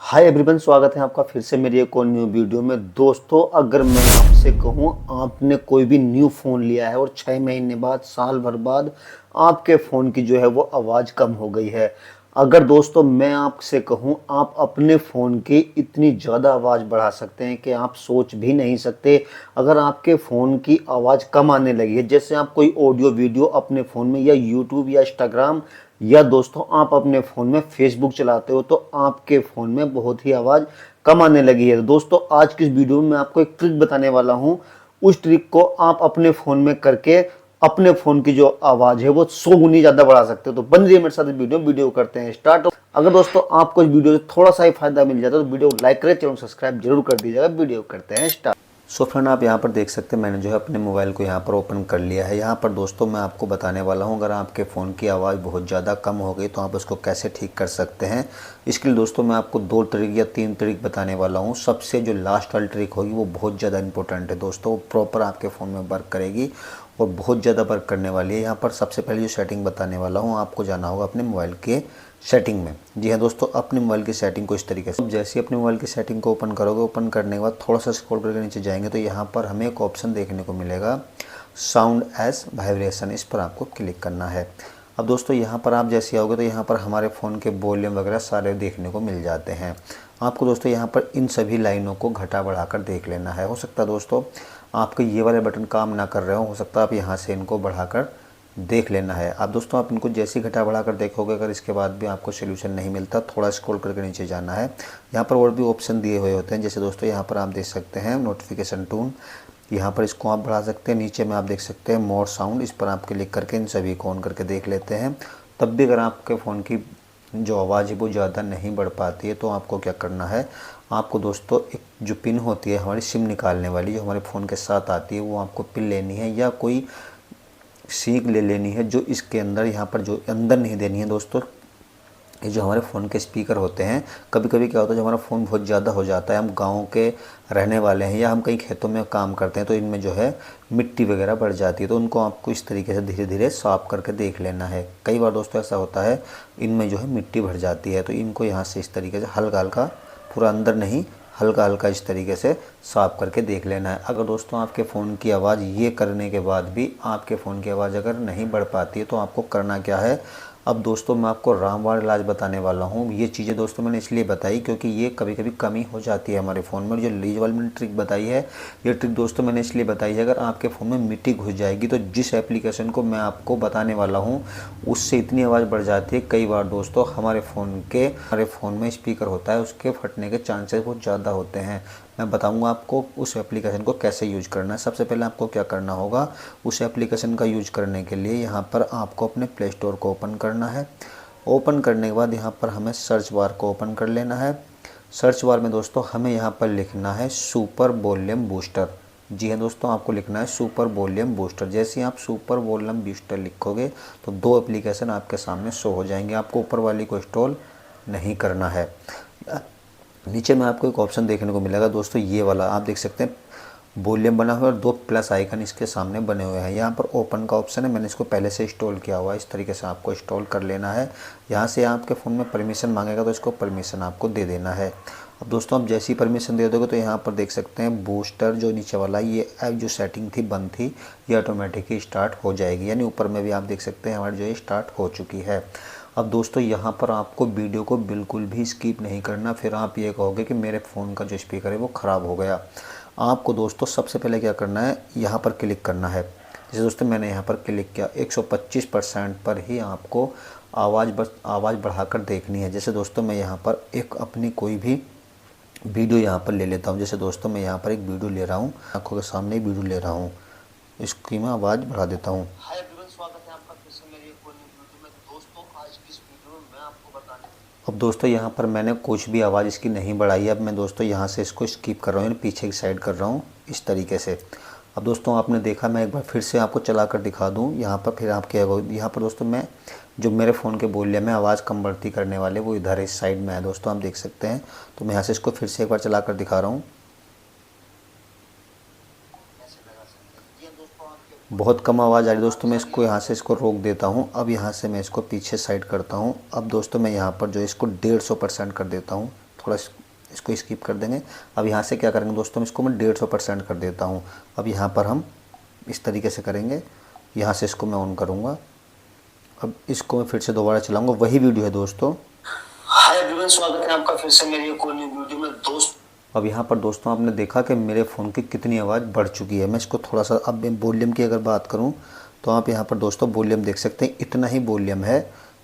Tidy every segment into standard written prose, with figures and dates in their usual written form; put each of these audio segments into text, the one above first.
Hi everyone, स्वागत है आपका फिर से मेरी एक और न्यू वीडियो में। दोस्तों, अगर मैं आपसे कहूँ आपने कोई भी न्यू फ़ोन लिया है और 6 महीने बाद, साल भर बाद आपके फ़ोन की जो है वो आवाज़ कम हो गई है। अगर दोस्तों मैं आपसे कहूँ आप अपने फ़ोन की इतनी ज़्यादा आवाज़ बढ़ा सकते हैं कि आप सोच भी नहीं सकते। अगर आपके फ़ोन की आवाज़ कम आने लगी है, जैसे आप कोई ऑडियो वीडियो अपने फ़ोन में या यूट्यूब या इंस्टाग्राम या दोस्तों आप अपने फ़ोन में फेसबुक चलाते हो, तो आपके फ़ोन में बहुत ही आवाज़ कम आने लगी है। दोस्तों, आज की इस वीडियो में मैं आपको एक ट्रिक बताने वाला हूँ। उस ट्रिक को आप अपने फ़ोन में करके अपने फ़ोन की जो आवाज़ है वो 100 गुनी ज़्यादा बढ़ा सकते हो। तो बन रही है मेरे साथ इस वीडियो करते हैं स्टार्ट। अगर दोस्तों आपको इस वीडियो से थोड़ा सा ही फायदा मिल जाता है तो वीडियो को लाइक करें, चैनल सब्सक्राइब जरूर कर दीजिएगा। वीडियो करते हैं स्टार्ट। सो फ्रेंड, आप यहाँ पर देख सकते हैं मैंने जो है अपने मोबाइल को यहाँ पर ओपन कर लिया है। यहाँ पर दोस्तों मैं आपको बताने वाला हूँ, अगर आपके फ़ोन की आवाज़ बहुत ज़्यादा कम हो गई तो आप उसको कैसे ठीक कर सकते हैं। इसके लिए दोस्तों मैं आपको 2 ट्रिक या 3 ट्रिक बताने वाला हूँ। सबसे जो लास्ट वाली ट्रिक होगी वो बहुत ज़्यादा इंपॉर्टेंट है दोस्तों, वो प्रॉपर आपके फ़ोन में वर्क करेगी और बहुत ज़्यादा वर्क करने वाली है। यहाँ पर सबसे पहले जो सेटिंग बताने वाला हूँ, आपको जाना होगा अपने मोबाइल के सेटिंग में। जी हाँ दोस्तों, अपने मोबाइल की सेटिंग को इस तरीके से, जैसे अपने मोबाइल की सेटिंग को ओपन करोगे, ओपन करने के बाद थोड़ा सा स्क्रॉल करके नीचे जाएंगे तो यहाँ पर हमें एक ऑप्शन देखने को मिलेगा, साउंड एज वाइब्रेशन। इस पर आपको क्लिक करना है। अब दोस्तों यहाँ पर आप जैसे आओगे तो यहाँ पर हमारे फ़ोन के वॉल्यूम वगैरह सारे देखने को मिल जाते हैं। आपको दोस्तों यहाँ पर इन सभी लाइनों को घटा बढ़ाकर देख लेना है। हो सकता है दोस्तों आपके ये वाले बटन काम ना कर रहे हो सकता है आप यहाँ से इनको बढ़ाकर देख लेना है। आप दोस्तों आप इनको जैसे ही घटा बढ़ा कर देखोगे, अगर इसके बाद भी आपको सोल्यूशन नहीं मिलता, थोड़ा स्क्रॉल करके नीचे जाना है। यहाँ पर और भी ऑप्शन दिए हुए होते हैं, जैसे दोस्तों यहाँ पर आप देख सकते हैं नोटिफिकेशन टून, यहाँ पर इसको आप बढ़ा सकते हैं। नीचे में आप देख सकते हैं मोर साउंड, इस पर आप क्लिक करके इन सभी को ऑन करके देख लेते हैं। तब भी अगर आपके फ़ोन की जो आवाज़ है वो ज़्यादा नहीं बढ़ पाती है तो आपको क्या करना है, आपको दोस्तों एक जो पिन होती है हमारी सिम निकालने वाली, जो हमारे फ़ोन के साथ आती है, वो आपको पिन लेनी है या कोई सीख ले लेनी है, जो इसके अंदर यहाँ पर जो अंदर नहीं देनी है दोस्तों। ये जो हमारे फ़ोन के स्पीकर होते हैं, कभी कभी क्या होता है, जो हमारा फ़ोन बहुत ज़्यादा हो जाता है, हम गाँव के रहने वाले हैं या हम कहीं खेतों में काम करते हैं तो इनमें जो है मिट्टी वगैरह बढ़ जाती है, तो उनको आपको इस तरीके से धीरे धीरे साफ़ करके देख लेना है। कई बार दोस्तों ऐसा होता है इनमें जो है मिट्टी भर जाती है, तो इनको यहाँ से इस तरीके से हल्का हल्का, पूरा अंदर नहीं, हल्का हल्का इस तरीके से साफ़ करके देख लेना है। अगर दोस्तों आपके फ़ोन की आवाज़ ये करने के बाद भी आपके फ़ोन की आवाज़ अगर नहीं बढ़ पाती है तो आपको करना क्या है, अब दोस्तों मैं आपको रामबाण इलाज बताने वाला हूँ। ये चीज़ें दोस्तों मैंने इसलिए बताई क्योंकि ये कभी कभी कमी हो जाती है हमारे फ़ोन में। जो लीज वाली मैंने ट्रिक बताई है, ये ट्रिक दोस्तों मैंने इसलिए बताई है, अगर आपके फ़ोन में मिट्टी घुस जाएगी तो जिस एप्लीकेशन को मैं आपको बताने वाला हूँ उससे इतनी आवाज़ बढ़ जाती है। कई बार दोस्तों हमारे फ़ोन में स्पीकर होता है, उसके फटने के चांसेस बहुत ज़्यादा होते हैं। मैं बताऊंगा आपको उस एप्लीकेशन को कैसे यूज करना है। सबसे पहले आपको क्या करना होगा, उस एप्लीकेशन का यूज करने के लिए यहाँ पर आपको अपने प्ले स्टोर को ओपन करना है। ओपन करने के बाद यहाँ पर हमें सर्च बार को ओपन कर लेना है। सर्च बार में दोस्तों हमें यहाँ पर लिखना है सुपर वॉल्यूम बूस्टर। जी हाँ दोस्तों, आपको लिखना है सुपर वॉल्यूम बूस्टर। जैसे ही आप सुपर वॉल्यूम बूस्टर लिखोगे तो 2 एप्लीकेशन आपके सामने शो हो जाएंगे। आपको ऊपर वाली को इंस्टॉल नहीं करना है। नीचे में आपको एक ऑप्शन देखने को मिलेगा दोस्तों, ये वाला आप देख सकते हैं वॉल्यूम बना हुआ है और 2 प्लस आइकन इसके सामने बने हुए हैं। यहाँ पर ओपन का ऑप्शन है, मैंने इसको पहले से इंस्टॉल किया हुआ है। इस तरीके से आपको इंस्टॉल कर लेना है। यहाँ से आपके फ़ोन में परमिशन मांगेगा तो इसको परमिशन आपको दे देना है। अब दोस्तों आप जैसी परमिशन दे दोगे तो यहाँ पर देख सकते हैं बूस्टर जो नीचे वाला, ये ऐप जो सेटिंग थी बंद थी, ये ऑटोमेटिक ही स्टार्ट हो जाएगी। यानी ऊपर में भी आप देख सकते हैं हमारी जो है स्टार्ट हो चुकी है। अब दोस्तों यहाँ पर आपको वीडियो को बिल्कुल भी स्किप नहीं करना, फिर आप ये कहोगे कि मेरे फ़ोन का जो स्पीकर है वो ख़राब हो गया। आपको दोस्तों सबसे पहले क्या करना है, यहाँ पर क्लिक करना है। जैसे दोस्तों मैंने यहाँ पर क्लिक किया, 125% पर ही आपको आवाज़ बढ़ाकर देखनी है। जैसे दोस्तों मैं यहाँ पर एक अपनी कोई भी वीडियो यहाँ पर ले लेता हूँ। जैसे दोस्तों मैं यहाँ पर एक वीडियो ले रहा हूँ, आंखों के सामने वीडियो ले रहा हूँ, इसकी मैं आवाज़ बढ़ा देता हूँ। हाय एवरीवन, स्वागत है आपका फिर से मेरी एक और नई वीडियो में। दोस्तों आज की इस वीडियो में मैं आपको बताने, अब दोस्तों यहाँ पर मैंने कुछ भी आवाज़ इसकी नहीं बढ़ाई है। अब मैं दोस्तों यहाँ से इसको स्किप कर रहा हूँ, पीछे की साइड कर रहा हूँ इस तरीके से। अब दोस्तों आपने देखा, मैं एक बार फिर से आपको चला कर दिखा दूँ यहाँ पर, फिर आप क्या होगा, यहाँ पर दोस्तों मैं जो मेरे फ़ोन के वॉल्यूम में आवाज़ कम बढ़ती करने वाले वो इधर इस साइड में है दोस्तों, आप देख सकते हैं। तो मैं यहाँ से इसको फिर से एक बार चला कर दिखा रहा हूँ। बहुत कम आवाज़ आ रही दोस्तों, मैं इसको यहाँ से इसको रोक देता हूँ। अब यहाँ से मैं इसको पीछे साइड करता हूँ। अब दोस्तों मैं यहाँ पर जो इसको 150% कर देता हूँ, थोड़ा इसको स्किप कर देंगे। अब यहाँ से क्या करेंगे दोस्तों, इसको मैं 150% कर देता हूँ। अब यहाँ पर हम इस तरीके से करेंगे, यहाँ से इसको मैं ऑन करूँगा। अब इसको मैं फिर से दोबारा चलाऊँगा, वही वीडियो है दोस्तों। हाय एवरीवन, स्वागत है आपका फिर से मेरी एक और न्यू वीडियो में दोस्त। अब यहाँ पर दोस्तों आपने देखा कि मेरे फ़ोन की कितनी आवाज़ बढ़ चुकी है। मैं इसको थोड़ा सा, अब वॉल्यूम की अगर बात करूँ तो आप यहाँ पर दोस्तों वॉल्यूम देख सकते हैं, इतना ही वॉल्यूम है।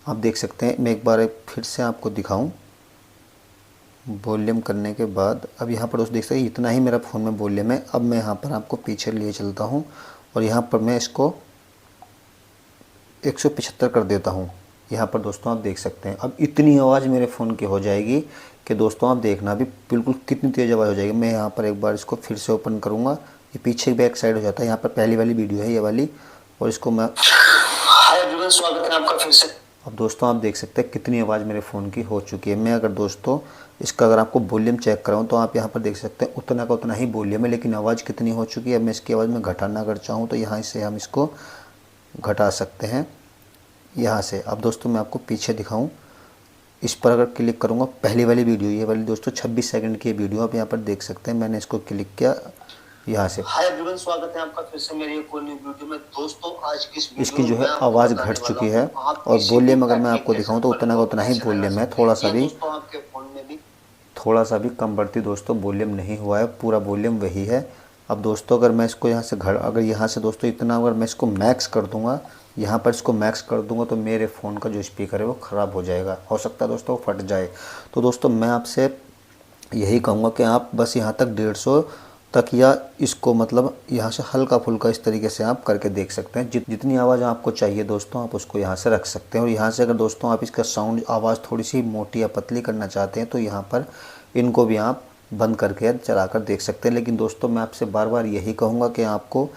आप देख सकते हैं, मैं एक बार फिर से आपको दिखाऊँ वॉल्यूम करने के बाद। अब यहाँ पर दोस्तों देख सकते हैं इतना ही मेरा फ़ोन में वॉल्यूम है। अब मैं यहाँ पर आपको पीछे लिए चलता हूँ और यहाँ पर मैं इसको 175 कर देता हूँ। यहाँ पर दोस्तों आप देख सकते हैं अब इतनी आवाज़ मेरे फ़ोन की हो जाएगी कि दोस्तों आप देखना भी बिल्कुल कितनी तेज़ आवाज़ हो जाएगी। मैं यहाँ पर एक बार इसको फिर से ओपन करूँगा, ये पीछे बैक साइड हो जाता है। यहाँ पर पहली वाली वीडियो है ये वाली, और इसको मैं, हाय एवरीवन, स्वागत है आपका फिर से। अब दोस्तों आप देख सकते हैं कितनी आवाज़ मेरे फ़ोन की हो चुकी है। मैं अगर दोस्तों इसका अगर आपको वॉल्यूम चेक कराऊँ तो आप यहाँ पर देख सकते हैं उतना का उतना ही वॉल्यूम है, लेकिन आवाज़ कितनी हो चुकी है। मैं इसकी आवाज़ में घटाना अगर चाहूँ तो यहाँ से हम इसको घटा सकते हैं यहाँ से। अब दोस्तों मैं आपको पीछे दिखाऊं, इस पर अगर क्लिक करूँगा, पहली वाली वीडियो ये वाली दोस्तों 26 सेकंड की वीडियो आप यहाँ पर देख सकते हैं। मैंने इसको क्लिक किया यहाँ से। हाय एवरीवन, स्वागत है आपका फिर से मेरी एक और न्यू वीडियो में दोस्तों। आज इसकी जो है आवाज़ घट चुकी है, और वॉल्यूम अगर मैं आपको दिखाऊँ तो उतना का उतना ही वॉल्यूम है। थोड़ा सा भी कम बढ़ती दोस्तों वॉल्यूम नहीं हुआ है, पूरा वॉल्यूम वही है। अब दोस्तों अगर मैं इसको यहाँ से अगर यहाँ से दोस्तों इतना अगर मैं इसको मैक्स कर दूँगा, यहाँ पर इसको मैक्स कर दूंगा तो मेरे फ़ोन का जो स्पीकर है वो ख़राब हो जाएगा, हो सकता है दोस्तों वो फट जाए। तो दोस्तों मैं आपसे यही कहूँगा कि आप बस यहाँ तक 150 तक, या इसको मतलब यहाँ से हल्का फुल्का इस तरीके से आप करके देख सकते हैं। जितनी आवाज़ आपको चाहिए दोस्तों आप उसको यहाँ से रख सकते हैं। और यहाँ से अगर दोस्तों आप इसका साउंड आवाज़ थोड़ी सी मोटी या पतली करना चाहते हैं तो यहाँ पर इनको भी आप बंद करके चला कर देख सकते हैं। लेकिन दोस्तों मैं आपसे बार बार यही कहूँगा कि आपको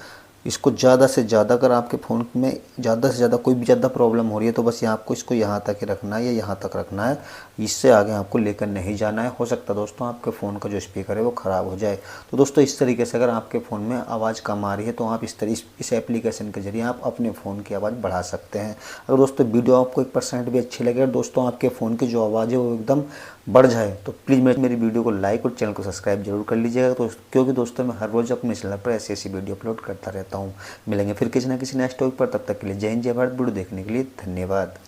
इसको ज़्यादा से ज़्यादा, अगर आपके फ़ोन में ज़्यादा से ज़्यादा कोई भी ज़्यादा प्रॉब्लम हो रही है तो बस आपको इसको यहाँ तक ही रखना है या यहाँ तक रखना है, इससे आगे आपको लेकर नहीं जाना है। हो सकता है दोस्तों आपके फ़ोन का जो स्पीकर है वो ख़राब हो जाए। तो दोस्तों इस तरीके से अगर आपके फ़ोन में आवाज़ कम आ रही है तो आप इस एप्लीकेशन के ज़रिए आप अपने फ़ोन की आवाज़ बढ़ा सकते हैं। अगर दोस्तों वीडियो आपको 1% भी अच्छी लगे और दोस्तों आपके फ़ोन की जो आवाज़ है वो एकदम बढ़ जाए तो प्लीज़ मेरी वीडियो को लाइक और चैनल को सब्सक्राइब जरूर कर लीजिएगा। तो क्योंकि दोस्तों मैं हर रोज़ अपने चैनल पर ऐसी वीडियो अपलोड करता रहता हूँ। मिलेंगे फिर किसी ना किसी नेक्स्ट टॉपिक पर, तब तक के लिए जय हिंद जय भारत। वीडियो देखने के लिए धन्यवाद।